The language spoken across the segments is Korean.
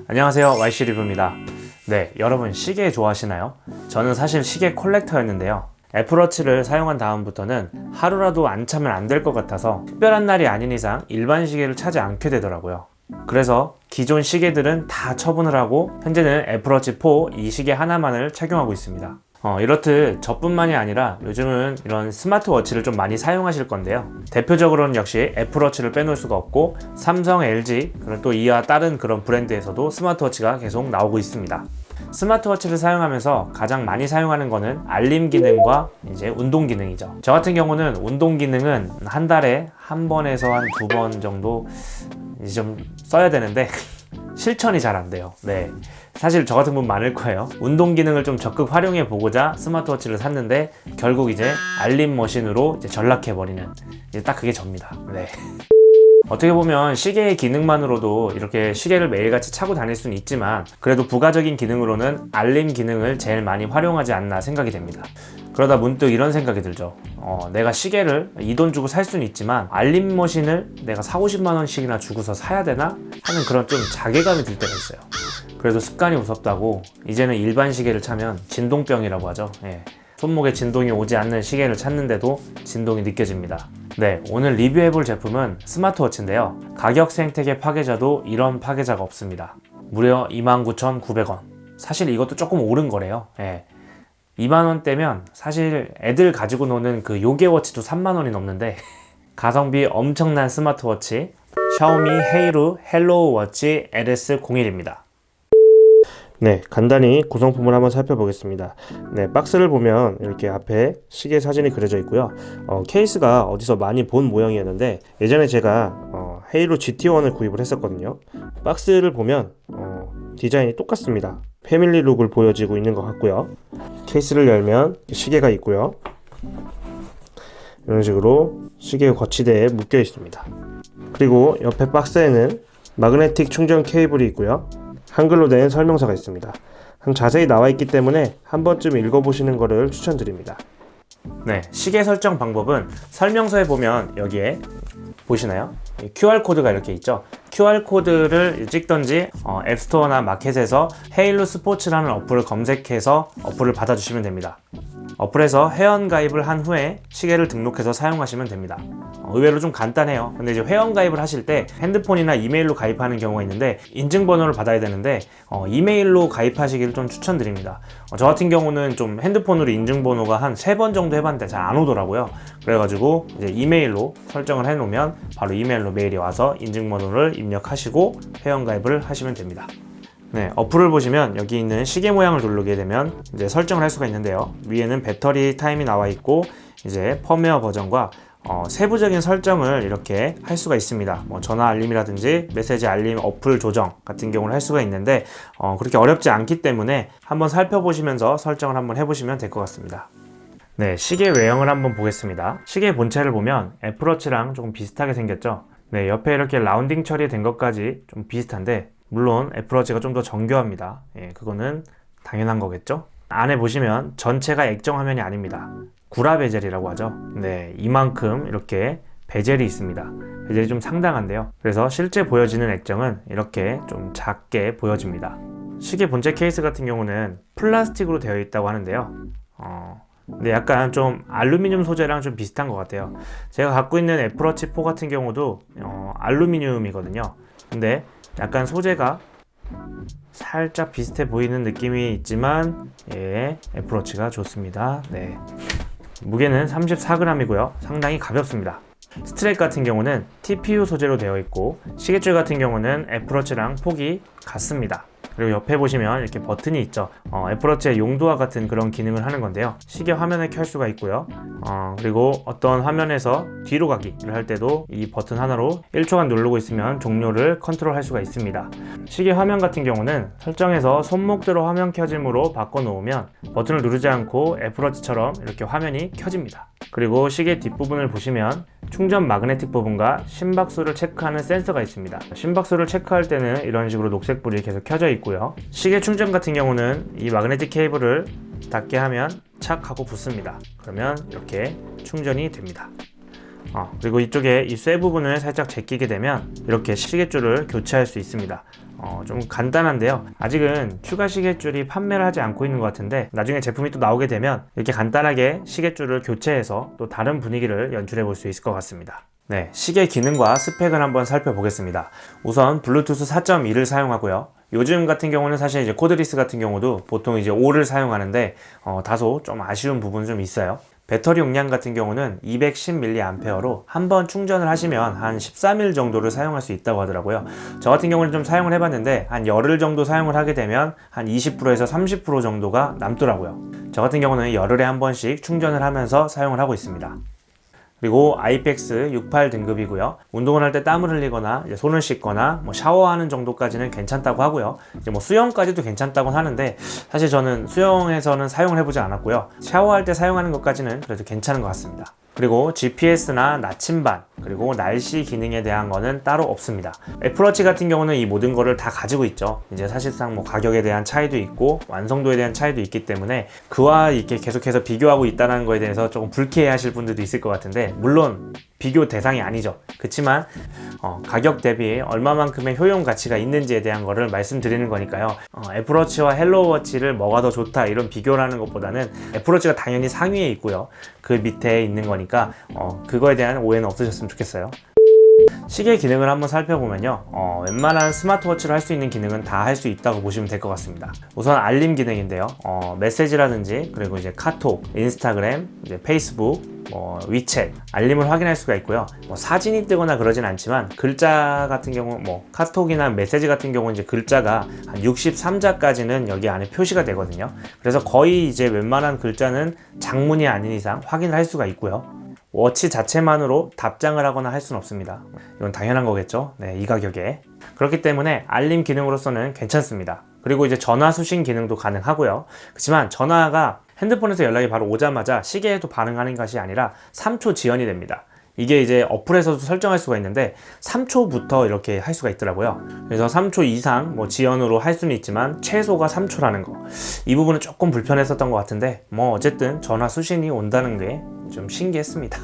안녕하세요, YC 리뷰입니다. 네, 여러분 시계 좋아하시나요? 저는 사실 시계 콜렉터였는데요. 애플워치를 사용한 다음부터는 하루라도 안 차면 안 될 것 같아서 특별한 날이 아닌 이상 일반 시계를 차지 않게 되더라고요. 그래서 기존 시계들은 다 처분을 하고 현재는 애플워치 4 이 시계 하나만을 착용하고 있습니다. 이렇듯 저뿐만이 아니라 요즘은 이런 스마트워치를 좀 많이 사용하실 건데요. 대표적으로는 역시 애플워치를 빼놓을 수가 없고 삼성, LG, 그리고 또 이와 다른 그런 브랜드에서도 스마트워치가 계속 나오고 있습니다. 스마트워치를 사용하면서 가장 많이 사용하는 거는 알림 기능과 이제 운동 기능이죠. 저 같은 경우는 운동 기능은 한 달에 한 번에서 한 두 번 정도 이제 좀 써야 되는데 실천이 잘 안 돼요. 네. 사실 저 같은 분 많을 거예요. 운동 기능을 좀 적극 활용해 보고자 스마트워치를 샀는데 결국 이제 알림 머신으로 이제 전락해 버리는 이제 딱 그게 접니다. 네. 어떻게 보면 시계의 기능만으로도 이렇게 시계를 매일같이 차고 다닐 수는 있지만 그래도 부가적인 기능으로는 알림 기능을 제일 많이 활용하지 않나 생각이 됩니다. 그러다 문득 이런 생각이 들죠. 내가 시계를 이 돈 주고 살 수는 있지만 알림 머신을 내가 40~50만 원씩이나 주고서 사야 되나? 하는 그런 좀 자괴감이 들 때가 있어요. 그래도 습관이 무섭다고 이제는 일반 시계를 차면 진동병이라고 하죠. 예. 손목에 진동이 오지 않는 시계를 찾는데도 진동이 느껴집니다. 네, 오늘 리뷰해볼 제품은 스마트워치인데요. 가격 생태계 파괴자도 이런 파괴자가 없습니다. 무려 29,900원. 사실 이것도 조금 오른 거래요. 예. 2만원대면 사실 애들 가지고 노는 그 요게워치도 3만원이 넘는데 가성비 엄청난 스마트워치 샤오미 헤이루 헬로우워치 LS01입니다. 네, 간단히 구성품을 한번 살펴보겠습니다. 네, 박스를 보면 이렇게 앞에 시계 사진이 그려져 있고요. 케이스가 어디서 많이 본 모양이었는데 예전에 제가 헤이루 GT1을 구입을 했었거든요. 박스를 보면 디자인이 똑같습니다. 패밀리 룩을 보여지고 있는 것 같고요. 케이스를 열면 시계가 있고요. 이런 식으로 시계 거치대에 묶여 있습니다. 그리고 옆에 박스에는 마그네틱 충전 케이블이 있고요. 한글로 된 설명서가 있습니다. 자세히 나와 있기 때문에 한 번쯤 읽어보시는 것을 추천드립니다. 네, 시계 설정 방법은 설명서에 보면 여기에 보시나요? QR코드가 이렇게 있죠. QR코드를 찍던지 앱스토어나 마켓에서 헤일루 스포츠라는 어플을 검색해서 어플을 받아주시면 됩니다. 어플에서 회원가입을 한 후에 시계를 등록해서 사용하시면 됩니다. 의외로 좀 간단해요. 근데 이제 회원가입을 하실 때 핸드폰이나 이메일로 가입하는 경우가 있는데 인증번호를 받아야 되는데 이메일로 가입하시기를 좀 추천드립니다. 저 같은 경우는 좀 핸드폰으로 인증번호가 한 3번 정도 해봤는데 잘 안 오더라고요. 그래가지고 이제 이메일로 설정을 해놓으면 바로 이메일로 메일이 와서 인증번호를 입력하시고 회원가입을 하시면 됩니다. 네, 어플을 보시면 여기 있는 시계 모양을 누르게 되면 이제 설정을 할 수가 있는데요. 위에는 배터리 타임이 나와 있고 이제 펌웨어 버전과 세부적인 설정을 이렇게 할 수가 있습니다. 전화 알림이라든지 메시지 알림 어플 조정 같은 경우를 할 수가 있는데 그렇게 어렵지 않기 때문에 한번 살펴보시면서 설정을 한번 해보시면 될 것 같습니다. 네, 시계 외형을 한번 보겠습니다. 시계 본체를 보면 애플워치랑 조금 비슷하게 생겼죠. 네, 옆에 이렇게 라운딩 처리된 것까지 좀 비슷한데 물론 애플워치가 좀 더 정교합니다. 예, 그거는 당연한 거겠죠. 안에 보시면 전체가 액정 화면이 아닙니다. 구라 베젤이라고 하죠. 네, 이만큼 이렇게 베젤이 있습니다. 베젤이 좀 상당한데요. 그래서 실제 보여지는 액정은 이렇게 좀 작게 보여집니다. 시계 본체 케이스 같은 경우는 플라스틱으로 되어 있다고 하는데요. 근데 약간 좀 알루미늄 소재랑 좀 비슷한 것 같아요. 제가 갖고 있는 애플워치 4 같은 경우도 알루미늄이거든요. 근데 약간 소재가 살짝 비슷해 보이는 느낌이 있지만 예, 애플워치가 좋습니다. 네. 무게는 34g이고요. 상당히 가볍습니다. 스트랩 같은 경우는 TPU 소재로 되어 있고 시계줄 같은 경우는 애플워치랑 폭이 같습니다. 그리고 옆에 보시면 이렇게 버튼이 있죠. 애플워치의 용도와 같은 그런 기능을 하는 건데요. 시계 화면을 켤 수가 있고요. 그리고 어떤 화면에서 뒤로 가기를 할 때도 이 버튼 하나로 1초간 누르고 있으면 종료를 컨트롤할 수가 있습니다. 시계 화면 같은 경우는 설정에서 손목대로 화면 켜짐으로 바꿔놓으면 버튼을 누르지 않고 애플워치처럼 이렇게 화면이 켜집니다. 그리고 시계 뒷부분을 보시면 충전 마그네틱 부분과 심박수를 체크하는 센서가 있습니다. 심박수를 체크할 때는 이런 식으로 녹색불이 계속 켜져 있고요. 시계 충전 같은 경우는 이 마그네틱 케이블을 닿게 하면 착 하고 붙습니다. 그러면 이렇게 충전이 됩니다. 그리고 이쪽에 이 쇠 부분을 살짝 제끼게 되면 이렇게 시계줄을 교체할 수 있습니다. 좀 간단한데요. 아직은 추가 시계줄이 판매를 하지 않고 있는 것 같은데 나중에 제품이 또 나오게 되면 이렇게 간단하게 시계줄을 교체해서 또 다른 분위기를 연출해 볼 수 있을 것 같습니다. 네, 시계 기능과 스펙을 한번 살펴보겠습니다. 우선 블루투스 4.2를 사용하고요. 요즘 같은 경우는 사실 이제 코드리스 같은 경우도 보통 이제 5를 사용하는데 다소 좀 아쉬운 부분은 좀 있어요. 배터리 용량 같은 경우는 210mAh로 한번 충전을 하시면 한 13일 정도를 사용할 수 있다고 하더라고요. 저 같은 경우는 좀 사용을 해봤는데 한 열흘 정도 사용을 하게 되면 한 20%에서 30% 정도가 남더라고요. 저 같은 경우는 열흘에 한 번씩 충전을 하면서 사용을 하고 있습니다. 그리고 IPX 68 등급이고요. 운동을 할 때 땀을 흘리거나 손을 씻거나 샤워하는 정도까지는 괜찮다고 하고요. 이제 수영까지도 괜찮다고 하는데 사실 저는 수영에서는 사용을 해보지 않았고요. 샤워할 때 사용하는 것까지는 그래도 괜찮은 것 같습니다. 그리고 GPS나 나침반, 그리고 날씨 기능에 대한 거는 따로 없습니다. 애플워치 같은 경우는 이 모든 거를 다 가지고 있죠. 이제 사실상 가격에 대한 차이도 있고 완성도에 대한 차이도 있기 때문에 그와 이렇게 계속해서 비교하고 있다는 거에 대해서 조금 불쾌해 하실 분들도 있을 것 같은데, 물론 비교 대상이 아니죠. 그렇지만 가격 대비 얼마만큼의 효용 가치가 있는지에 대한 거를 말씀드리는 거니까요. 애플워치와 헬로워치를 뭐가 더 좋다 이런 비교를 하는 것보다는 애플워치가 당연히 상위에 있고요. 그 밑에 있는 거니까 그거에 대한 오해는 없으셨으면 좋겠어요. 시계 기능을 한번 살펴보면요, 웬만한 스마트워치로 할 수 있는 기능은 다 할 수 있다고 보시면 될 것 같습니다. 우선 알림 기능인데요, 메시지라든지 그리고 이제 카톡, 인스타그램, 이제 페이스북, 위챗 알림을 확인할 수가 있고요. 사진이 뜨거나 그러진 않지만 글자 같은 경우 카톡이나 메시지 같은 경우 이제 글자가 한 63자까지는 여기 안에 표시가 되거든요. 그래서 거의 이제 웬만한 글자는 장문이 아닌 이상 확인을 할 수가 있고요. 워치 자체만으로 답장을 하거나 할 수는 없습니다. 이건 당연한 거겠죠. 네, 이 가격에. 그렇기 때문에 알림 기능으로서는 괜찮습니다. 그리고 이제 전화 수신 기능도 가능하고요. 그렇지만 전화가 핸드폰에서 연락이 바로 오자마자 시계에도 반응하는 것이 아니라 3초 지연이 됩니다. 이게 이제 어플에서도 설정할 수가 있는데 3초부터 이렇게 할 수가 있더라고요. 그래서 3초 이상 지연으로 할 수는 있지만 최소가 3초라는 거, 이 부분은 조금 불편했었던 것 같은데 어쨌든 전화 수신이 온다는 게 좀 신기했습니다.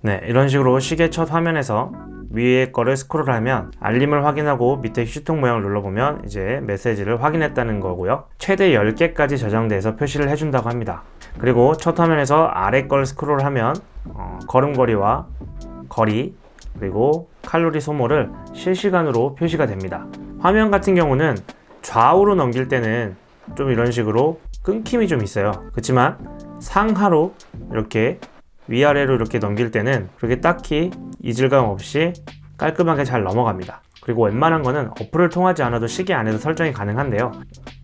네, 이런 식으로 시계 첫 화면에서 위에 거를 스크롤하면 알림을 확인하고 밑에 휴통 모양을 눌러보면 이제 메시지를 확인했다는 거고요. 최대 10개까지 저장돼서 표시를 해준다고 합니다. 그리고 첫 화면에서 아래 걸 스크롤하면 걸음걸이와 거리, 그리고 칼로리 소모를 실시간으로 표시가 됩니다. 화면 같은 경우는 좌우로 넘길 때는 좀 이런 식으로 끊김이 좀 있어요. 그렇지만 상하로 이렇게 위아래로 이렇게 넘길 때는 그렇게 딱히 이질감 없이 깔끔하게 잘 넘어갑니다. 그리고 웬만한 거는 어플을 통하지 않아도 시계 안에서 설정이 가능한데요.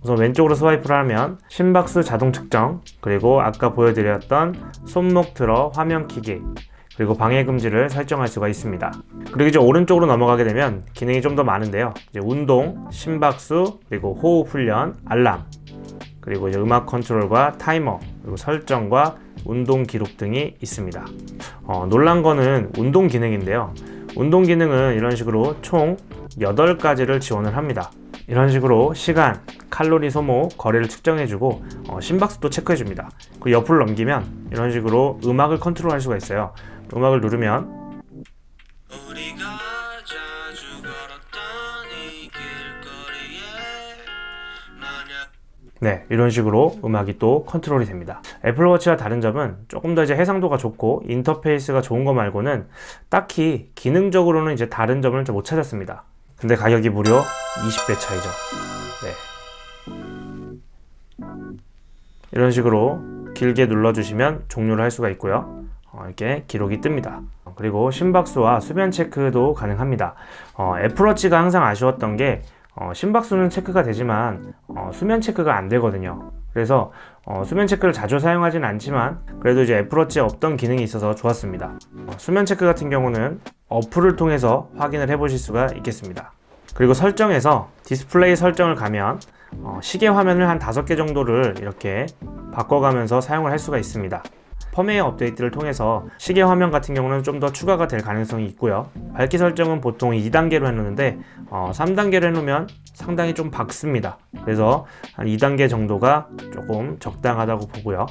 우선 왼쪽으로 스와이프를 하면 심박수 자동 측정, 그리고 아까 보여드렸던 손목 들어 화면 켜기, 그리고 방해 금지를 설정할 수가 있습니다. 그리고 이제 오른쪽으로 넘어가게 되면 기능이 좀 더 많은데요. 이제 운동, 심박수, 그리고 호흡 훈련, 알람, 그리고 이제 음악 컨트롤과 타이머, 그리고 설정과 운동 기록 등이 있습니다. 놀란 거는 운동 기능인데요. 운동 기능은 이런 식으로 총 8가지를 지원을 합니다. 이런 식으로 시간, 칼로리 소모, 거리를 측정해주고 심박수도 체크해줍니다. 그 옆을 넘기면 이런 식으로 음악을 컨트롤할 수가 있어요. 음악을 누르면 네, 이런 식으로 음악이 또 컨트롤이 됩니다. 애플워치와 다른 점은 조금 더 이제 해상도가 좋고 인터페이스가 좋은 거 말고는 딱히 기능적으로는 이제 다른 점을 좀 못 찾았습니다. 근데 가격이 무려 20배 차이죠. 네. 이런 식으로 길게 눌러주시면 종료를 할 수가 있고요. 이렇게 기록이 뜹니다. 그리고 심박수와 수면 체크도 가능합니다. 애플워치가 항상 아쉬웠던 게 심박수는 체크가 되지만 수면 체크가 안 되거든요. 그래서 수면 체크를 자주 사용하진 않지만 그래도 이제 애플워치에 없던 기능이 있어서 좋았습니다. 수면 체크 같은 경우는 어플을 통해서 확인을 해보실 수가 있겠습니다. 그리고 설정에서 디스플레이 설정을 가면 시계 화면을 한 5개 정도를 이렇게 바꿔가면서 사용을 할 수가 있습니다. 펌웨어 업데이트를 통해서 시계 화면 같은 경우는 좀 더 추가가 될 가능성이 있고요. 밝기 설정은 보통 2단계로 해놓는데 3단계로 해놓으면 상당히 좀 밝습니다. 그래서 한 2단계 정도가 조금 적당하다고 보고요.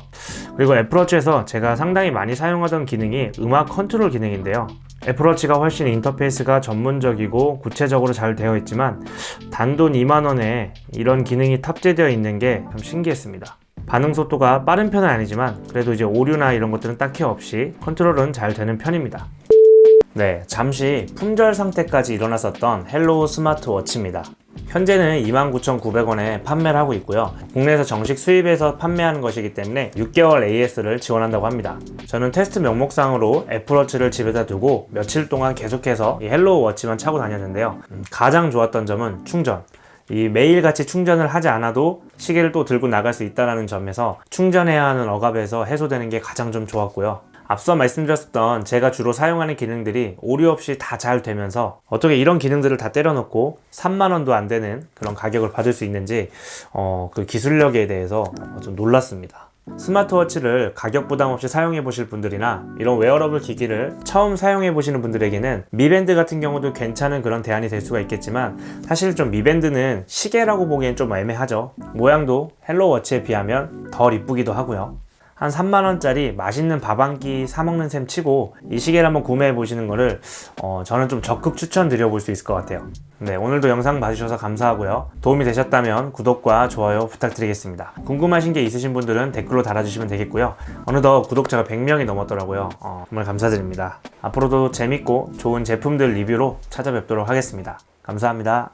그리고 애플워치에서 제가 상당히 많이 사용하던 기능이 음악 컨트롤 기능인데요. 애플워치가 훨씬 인터페이스가 전문적이고 구체적으로 잘 되어 있지만 단돈 2만원에 이런 기능이 탑재되어 있는 게 좀 신기했습니다. 반응 속도가 빠른 편은 아니지만 그래도 이제 오류나 이런 것들은 딱히 없이 컨트롤은 잘 되는 편입니다. 네, 잠시 품절 상태까지 일어났었던 헬로우 스마트워치입니다. 현재는 29,900원에 판매를 하고 있고요. 국내에서 정식 수입해서 판매하는 것이기 때문에 6개월 AS를 지원한다고 합니다. 저는 테스트 명목상으로 애플워치를 집에다 두고 며칠 동안 계속해서 이 헬로우 워치만 차고 다녔는데요. 가장 좋았던 점은 충전. 이 매일같이 충전을 하지 않아도 시계를 또 들고 나갈 수 있다는 점에서 충전해야 하는 억압에서 해소되는 게 가장 좀 좋았고요. 앞서 말씀드렸던 제가 주로 사용하는 기능들이 오류 없이 다 잘 되면서 어떻게 이런 기능들을 다 때려놓고 3만원도 안 되는 그런 가격을 받을 수 있는지 그 기술력에 대해서 좀 놀랐습니다. 스마트워치를 가격 부담 없이 사용해 보실 분들이나 이런 웨어러블 기기를 처음 사용해 보시는 분들에게는 미밴드 같은 경우도 괜찮은 그런 대안이 될 수가 있겠지만 사실 좀 미밴드는 시계라고 보기엔 좀 애매하죠. 모양도 헬로워치에 비하면 덜 이쁘기도 하고요. 한 3만원짜리 맛있는 밥 한 끼 사먹는 셈 치고 이 시계를 한번 구매해 보시는 거를 저는 좀 적극 추천드려 볼 수 있을 것 같아요. 네, 오늘도 영상 봐주셔서 감사하고요. 도움이 되셨다면 구독과 좋아요 부탁드리겠습니다. 궁금하신 게 있으신 분들은 댓글로 달아주시면 되겠고요. 어느덧 구독자가 100명이 넘었더라고요. 정말 감사드립니다. 앞으로도 재밌고 좋은 제품들 리뷰로 찾아뵙도록 하겠습니다. 감사합니다.